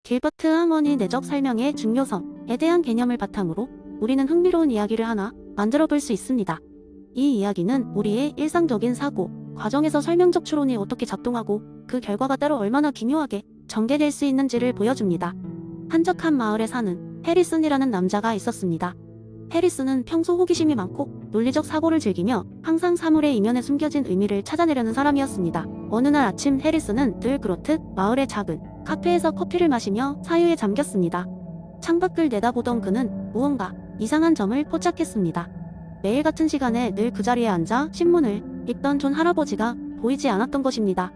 길버트 하머니 내적 설명의 중요성에 대한 개념을 바탕으로 우리는 흥미로운 이야기를 하나 만들어 볼 수 있습니다. 이 이야기는 우리의 일상적인 사고, 과정에서 설명적 추론이 어떻게 작동하고 그 결과가 따로 얼마나 기묘하게 전개될 수 있는지를 보여줍니다. 한적한 마을에 사는 해리슨이라는 남자가 있었습니다. 해리슨은 평소 호기심이 많고 논리적 사고를 즐기며 항상 사물의 이면에 숨겨진 의미를 찾아내려는 사람이었습니다. 어느 날 아침 해리슨은 늘 그렇듯 마을의 작은 카페에서 커피를 마시며 사유에 잠겼습니다. 창밖을 내다보던 그는 무언가 이상한 점을 포착했습니다. 매일 같은 시간에 늘 그 자리에 앉아 신문을 읽던 존 할아버지가 보이지 않았던 것입니다.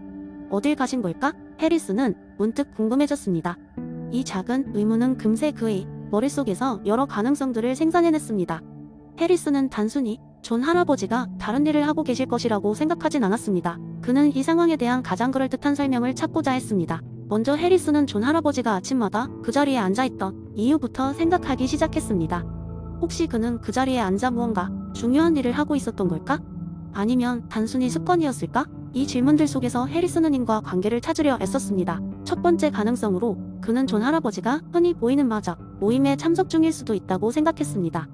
어딜 가신 걸까? 해리슨은 문득 궁금해졌습니다. 이 작은 의문은 금세 그의 머릿속에서 여러 가능성들을 생산해냈습니다. 해리슨은 단순히 존 할아버지가 다른 일을 하고 계실 것이라고 생각하진 않았습니다. 그는 이 상황에 대한 가장 그럴듯한 설명을 찾고자 했습니다. 먼저 해리슨은 존 할아버지가 아침마다 그 자리에 앉아있던 이유부터 생각하기 시작했습니다. 혹시 그는 그 자리에 앉아 무언가 중요한 일을 하고 있었던 걸까? 아니면 단순히 습관이었을까? 이 질문들 속에서 해리슨은 인과 관계를 찾으려 애썼습니다. 첫 번째 가능성으로 그는 존 할아버지가 흔히 보이는 마적 모임에 참석 중일 수도 있다고 생각했습니다.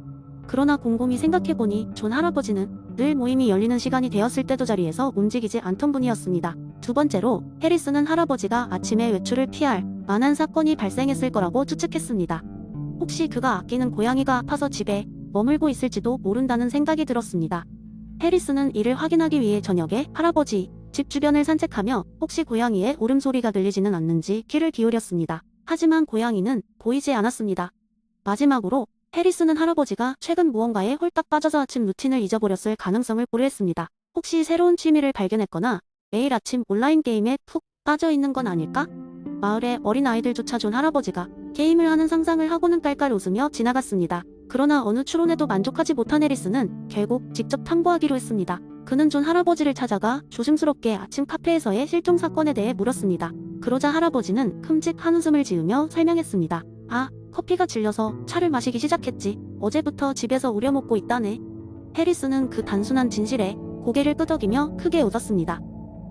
그러나 곰곰이 생각해보니 존 할아버지는 늘 모임이 열리는 시간이 되었을 때도 자리에서 움직이지 않던 분이었습니다. 두 번째로 해리슨은 할아버지가 아침에 외출을 피할 만한 사건이 발생했을 거라고 추측했습니다. 혹시 그가 아끼는 고양이가 아파서 집에 머물고 있을지도 모른다는 생각이 들었습니다. 해리슨은 이를 확인하기 위해 저녁에 할아버지 집 주변을 산책하며 혹시 고양이의 울음소리가 들리지는 않는지 귀를 기울였습니다. 하지만 고양이는 보이지 않았습니다. 마지막으로 해리슨은 할아버지가 최근 무언가에 홀딱 빠져서 아침 루틴을 잊어버렸을 가능성을 고려했습니다. 혹시 새로운 취미를 발견했거나 매일 아침 온라인 게임에 푹 빠져있는 건 아닐까? 마을의 어린아이들조차 존 할아버지가 게임을 하는 상상을 하고는 깔깔 웃으며 지나갔습니다. 그러나 어느 추론에도 만족하지 못한 해리슨은 결국 직접 탐구하기로 했습니다. 그는 존 할아버지를 찾아가 조심스럽게 아침 카페에서의 실종 사건에 대해 물었습니다. 그러자 할아버지는 큼직 한웃음을 지으며 설명했습니다. 아, 커피가 질려서 차를 마시기 시작했지. 어제부터 집에서 우려 먹고 있다네. 해리슨은 그 단순한 진실에 고개를 끄덕이며 크게 웃었습니다.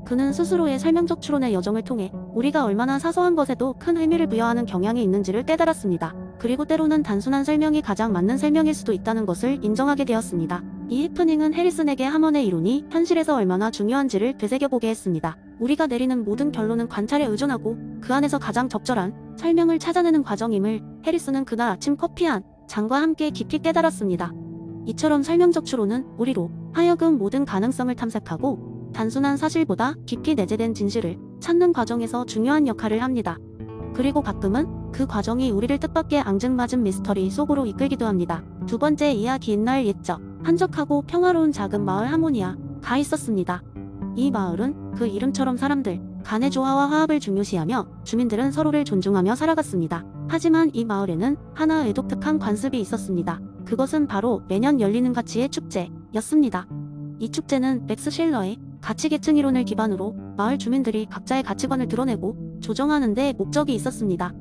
그는 스스로의 설명적 추론의 여정을 통해 우리가 얼마나 사소한 것에도 큰 의미를 부여하는 경향이 있는지를 깨달았습니다. 그리고 때로는 단순한 설명이 가장 맞는 설명일 수도 있다는 것을 인정하게 되었습니다. 이 해프닝은 해리슨에게 하먼의 이론이 현실에서 얼마나 중요한지를 되새겨보게 했습니다. 우리가 내리는 모든 결론은 관찰에 의존하고 그 안에서 가장 적절한 설명을 찾아내는 과정임을 해리슨은 그날 아침 커피 한 잔과 함께 깊이 깨달았습니다. 이처럼 설명적 추론은 우리로 하여금 모든 가능성을 탐색하고 단순한 사실보다 깊이 내재된 진실을 찾는 과정에서 중요한 역할을 합니다. 그리고 가끔은 그 과정이 우리를 뜻밖의 앙증맞은 미스터리 속으로 이끌기도 합니다. 두 번째 이야기 옛날 옛적 한적하고 평화로운 작은 마을 하모니아가 있었습니다. 이 마을은 그 이름처럼 사람들 간의 조화와 화합을 중요시하며 주민들은 서로를 존중하며 살아갔습니다. 하지만 이 마을에는 하나의 독특한 관습이 있었습니다. 그것은 바로 매년 열리는 가치의 축제였습니다. 이 축제는 맥스 실러의 가치계층 이론을 기반으로 마을 주민들이 각자의 가치관을 드러내고 조정하는 데 목적이 있었습니다.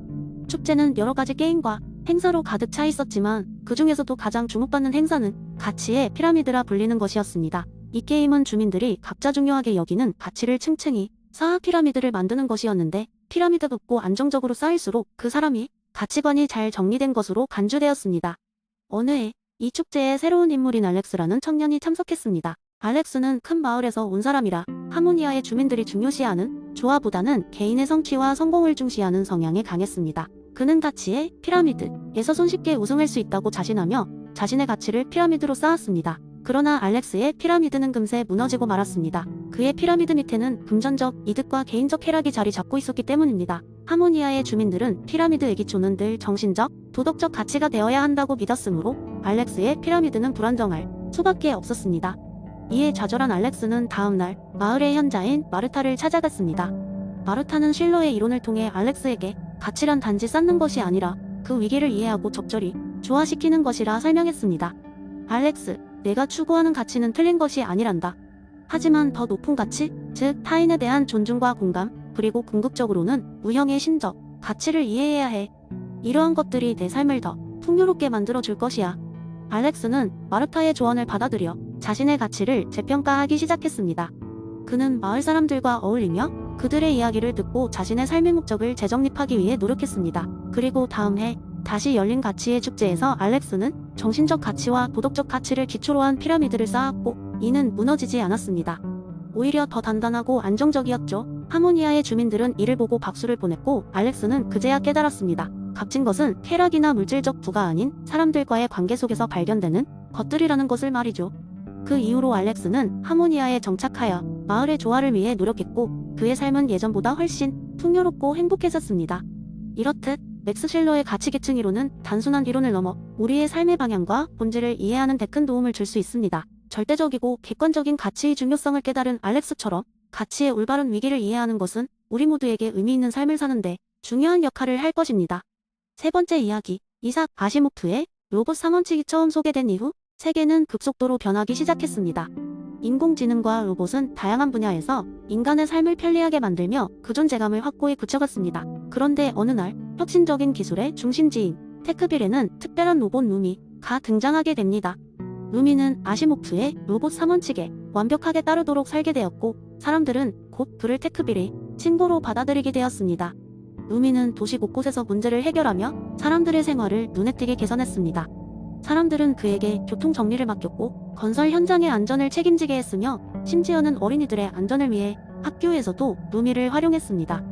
축제는 여러 가지 게임과 행사로 가득 차 있었지만 그 중에서도 가장 주목받는 행사는 가치의 피라미드라 불리는 것이었습니다. 이 게임은 주민들이 각자 중요하게 여기는 가치를 층층이 쌓아 피라미드를 만드는 것이었는데 피라미드 높고 안정적으로 쌓일수록 그 사람이 가치관이 잘 정리된 것으로 간주되었습니다. 어느 해 이 축제에 새로운 인물인 알렉스라는 청년이 참석했습니다. 알렉스는 큰 마을에서 온 사람이라 하모니아의 주민들이 중요시하는 조화보다는 개인의 성취와 성공을 중시하는 성향에 강했습니다. 그는 가치의 피라미드에서 손쉽게 우승할 수 있다고 자신하며 자신의 가치를 피라미드로 쌓았습니다. 그러나 알렉스의 피라미드는 금세 무너지고 말았습니다. 그의 피라미드 밑에는 금전적 이득과 개인적 쾌락이 자리 잡고 있었기 때문입니다. 하모니아의 주민들은 피라미드 애기초는 늘 정신적, 도덕적 가치가 되어야 한다고 믿었으므로 알렉스의 피라미드는 불안정할 수밖에 없었습니다. 이에 좌절한 알렉스는 다음날 마을의 현자인 마르타를 찾아갔습니다. 마르타는 실러의 이론을 통해 알렉스에게 가치란 단지 쌓는 것이 아니라 그 위기를 이해하고 적절히 조화시키는 것이라 설명했습니다. 알렉스, 내가 추구하는 가치는 틀린 것이 아니란다. 하지만 더 높은 가치, 즉 타인에 대한 존중과 공감, 그리고 궁극적으로는 무형의 신적 가치를 이해해야 해. 이러한 것들이 내 삶을 더 풍요롭게 만들어줄 것이야. 알렉스는 마르타의 조언을 받아들여 자신의 가치를 재평가하기 시작했습니다. 그는 마을 사람들과 어울리며 그들의 이야기를 듣고 자신의 삶의 목적을 재정립하기 위해 노력했습니다. 그리고 다음 해 다시 열린 가치의 축제에서 알렉스는 정신적 가치와 도덕적 가치를 기초로 한 피라미드를 쌓았고 이는 무너지지 않았습니다. 오히려 더 단단하고 안정적이었죠. 하모니아의 주민들은 이를 보고 박수를 보냈고 알렉스는 그제야 깨달았습니다. 값진 것은 쾌락이나 물질적 부가 아닌 사람들과의 관계 속에서 발견되는 것들이라는 것을 말이죠. 그 이후로 알렉스는 하모니아에 정착하여 마을의 조화를 위해 노력했고 그의 삶은 예전보다 훨씬 풍요롭고 행복해졌습니다. 이렇듯 맥스 쉘러의 가치계층 이론은 단순한 이론을 넘어 우리의 삶의 방향과 본질을 이해하는 데 큰 도움을 줄 수 있습니다. 절대적이고 객관적인 가치의 중요성을 깨달은 알렉스처럼 가치의 올바른 위기를 이해하는 것은 우리 모두에게 의미 있는 삶을 사는데 중요한 역할을 할 것입니다. 세 번째 이야기, 이삭 아시모프의 로봇 3원칙이 처음 소개된 이후 세계는 급속도로 변하기 시작했습니다. 인공지능과 로봇은 다양한 분야에서 인간의 삶을 편리하게 만들며 그 존재감을 확고히 굳혀갔습니다. 그런데 어느 날 혁신적인 기술의 중심지인 테크빌에는 특별한 로봇 루미가 등장하게 됩니다. 루미는 아시모프의 로봇 3원칙에 완벽하게 따르도록 설계되었고 사람들은 곧 그를 테크빌의 친구로 받아들이게 되었습니다. 루미는 도시 곳곳에서 문제를 해결하며 사람들의 생활을 눈에 띄게 개선했습니다. 사람들은 그에게 교통 정리를 맡겼고 건설 현장의 안전을 책임지게 했으며 심지어는 어린이들의 안전을 위해 학교에서도 루미를 활용했습니다.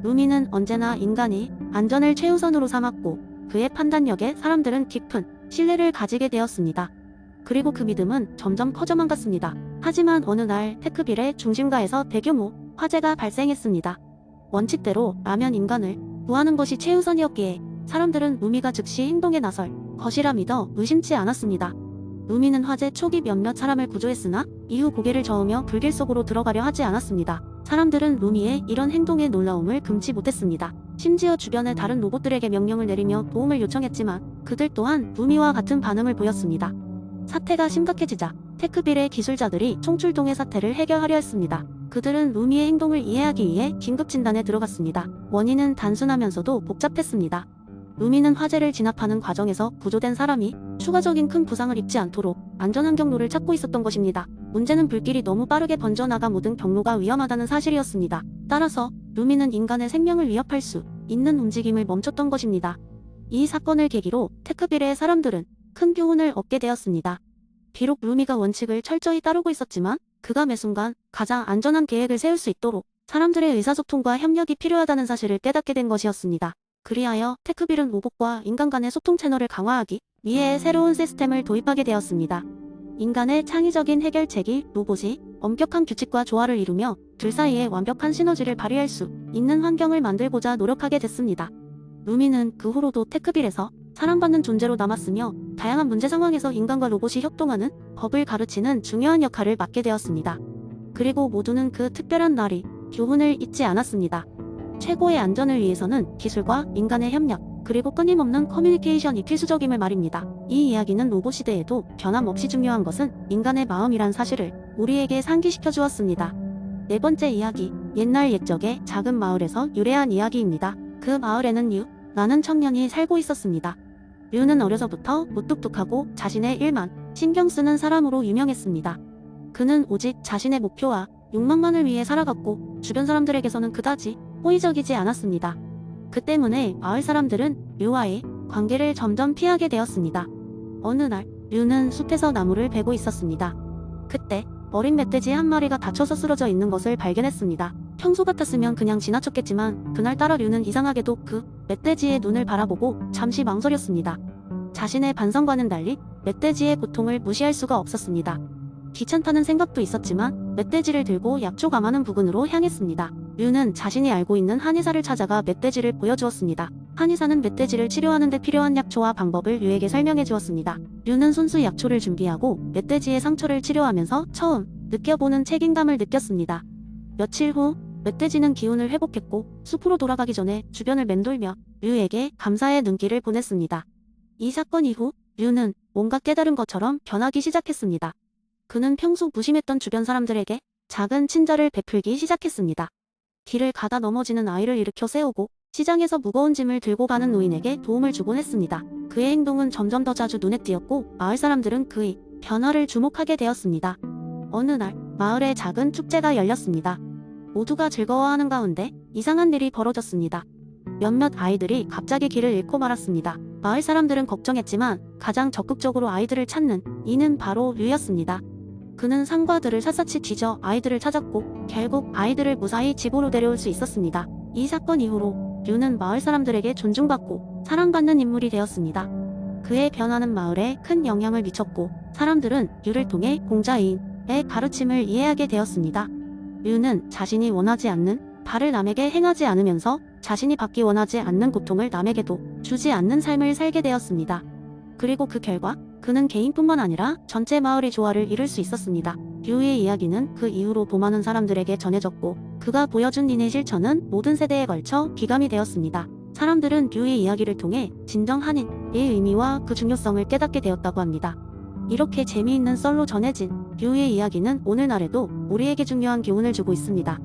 루미는 언제나 인간이 안전을 최우선으로 삼았고 그의 판단력에 사람들은 깊은 신뢰를 가지게 되었습니다. 그리고 그 믿음은 점점 커져만 갔습니다. 하지만 어느 날 테크빌의 중심가에서 대규모 화재가 발생했습니다. 원칙대로 라면 인간을 구하는 것이 최우선이었기에 사람들은 루미가 즉시 행동에 나설 것이라 믿어 의심치 않았습니다. 루미는 화재 초기 몇몇 사람을 구조했으나 이후 고개를 저으며 불길 속으로 들어가려 하지 않았습니다. 사람들은 루미의 이런 행동의 놀라움을 금치 못했습니다. 심지어 주변의 다른 로봇들에게 명령을 내리며 도움을 요청했지만 그들 또한 루미와 같은 반응을 보였습니다. 사태가 심각해지자 테크빌의 기술자들이 총출동해 사태를 해결하려 했습니다. 그들은 루미의 행동을 이해하기 위해 긴급 진단에 들어갔습니다. 원인은 단순하면서도 복잡했습니다. 루미는 화재를 진압하는 과정에서 구조된 사람이 추가적인 큰 부상을 입지 않도록 안전한 경로를 찾고 있었던 것입니다. 문제는 불길이 너무 빠르게 번져나가 모든 경로가 위험하다는 사실이었습니다. 따라서 루미는 인간의 생명을 위협할 수 있는 움직임을 멈췄던 것입니다. 이 사건을 계기로 테크빌의 사람들은 큰 교훈을 얻게 되었습니다. 비록 루미가 원칙을 철저히 따르고 있었지만 그가 매 순간 가장 안전한 계획을 세울 수 있도록 사람들의 의사소통과 협력이 필요하다는 사실을 깨닫게 된 것이었습니다. 그리하여 테크빌은 로봇과 인간 간의 소통 채널을 강화하기 위해 새로운 시스템을 도입하게 되었습니다. 인간의 창의적인 해결책이 로봇이 엄격한 규칙과 조화를 이루며 둘 사이에 완벽한 시너지를 발휘할 수 있는 환경을 만들고자 노력하게 됐습니다. 루미는 그 후로도 테크빌에서 사랑받는 존재로 남았으며 다양한 문제 상황에서 인간과 로봇이 협동하는 법을 가르치는 중요한 역할을 맡게 되었습니다. 그리고 모두는 그 특별한 날이 교훈을 잊지 않았습니다. 최고의 안전을 위해서는 기술과 인간의 협력, 그리고 끊임없는 커뮤니케이션이 필수적임을 말입니다. 이 이야기는 로봇 시대에도 변함없이 중요한 것은 인간의 마음이란 사실을 우리에게 상기시켜 주었습니다. 네 번째 이야기, 옛날 옛적의 작은 마을에서 유래한 이야기입니다. 그 마을에는 라는 청년이 살고 있었습니다. 류는 어려서부터 무뚝뚝하고 자신의 일만 신경 쓰는 사람으로 유명했습니다. 그는 오직 자신의 목표와 욕망만을 위해 살아갔고 주변 사람들에게서는 그다지 호의적이지 않았습니다. 그 때문에 마을 사람들은 류와의 관계를 점점 피하게 되었습니다. 어느 날 류는 숲에서 나무를 베고 있었습니다. 그때 어린 멧돼지 한 마리가 다쳐서 쓰러져 있는 것을 발견했습니다. 평소 같았으면 그냥 지나쳤겠지만 그날따라 류는 이상하게도 그 멧돼지의 눈을 바라보고 잠시 망설였습니다. 자신의 반성과는 달리 멧돼지의 고통을 무시할 수가 없었습니다. 귀찮다는 생각도 있었지만 멧돼지를 들고 약초 감하는 부근으로 향했습니다. 류는 자신이 알고 있는 한의사를 찾아가 멧돼지를 보여주었습니다. 한의사는 멧돼지를 치료하는 데 필요한 약초와 방법을 류에게 설명해 주었습니다. 류는 손수 약초를 준비하고 멧돼지의 상처를 치료하면서 처음 느껴보는 책임감을 느꼈습니다. 며칠 후 멧돼지는 기운을 회복했고 숲으로 돌아가기 전에 주변을 맴돌며 류에게 감사의 눈길을 보냈습니다. 이 사건 이후 류는 뭔가 깨달은 것처럼 변하기 시작했습니다. 그는 평소 무심했던 주변 사람들에게 작은 친절을 베풀기 시작했습니다. 길을 가다 넘어지는 아이를 일으켜 세우고 시장에서 무거운 짐을 들고 가는 노인에게 도움을 주곤 했습니다. 그의 행동은 점점 더 자주 눈에 띄었고 마을 사람들은 그의 변화를 주목하게 되었습니다. 어느 날 마을에 작은 축제가 열렸습니다. 모두가 즐거워하는 가운데 이상한 일이 벌어졌습니다. 몇몇 아이들이 갑자기 길을 잃고 말았습니다. 마을 사람들은 걱정했지만 가장 적극적으로 아이들을 찾는 이는 바로 류였습니다. 그는 상과들을 샅샅이 뒤져 아이들을 찾았고 결국 아이들을 무사히 집으로 데려올 수 있었습니다. 이 사건 이후로 류는 마을 사람들에게 존중받고 사랑받는 인물이 되었습니다. 그의 변화는 마을에 큰 영향을 미쳤고 사람들은 류를 통해 공자인의 가르침을 이해하게 되었습니다. 류는 자신이 원하지 않는 바를 남에게 행하지 않으면서 자신이 받기 원하지 않는 고통을 남에게도 주지 않는 삶을 살게 되었습니다. 그리고 그 결과 그는 개인뿐만 아니라 전체 마을의 조화를 이룰 수 있었습니다. 류의 이야기는 그 이후로 보많은 사람들에게 전해졌고 그가 보여준 인의 실천은 모든 세대에 걸쳐 귀감이 되었습니다. 사람들은 류의 이야기를 통해 진정 한인의 의미와 그 중요성을 깨닫게 되었다고 합니다. 이렇게 재미있는 썰로 전해진 류의 이야기는 오늘날에도 우리에게 중요한 교훈을 주고 있습니다.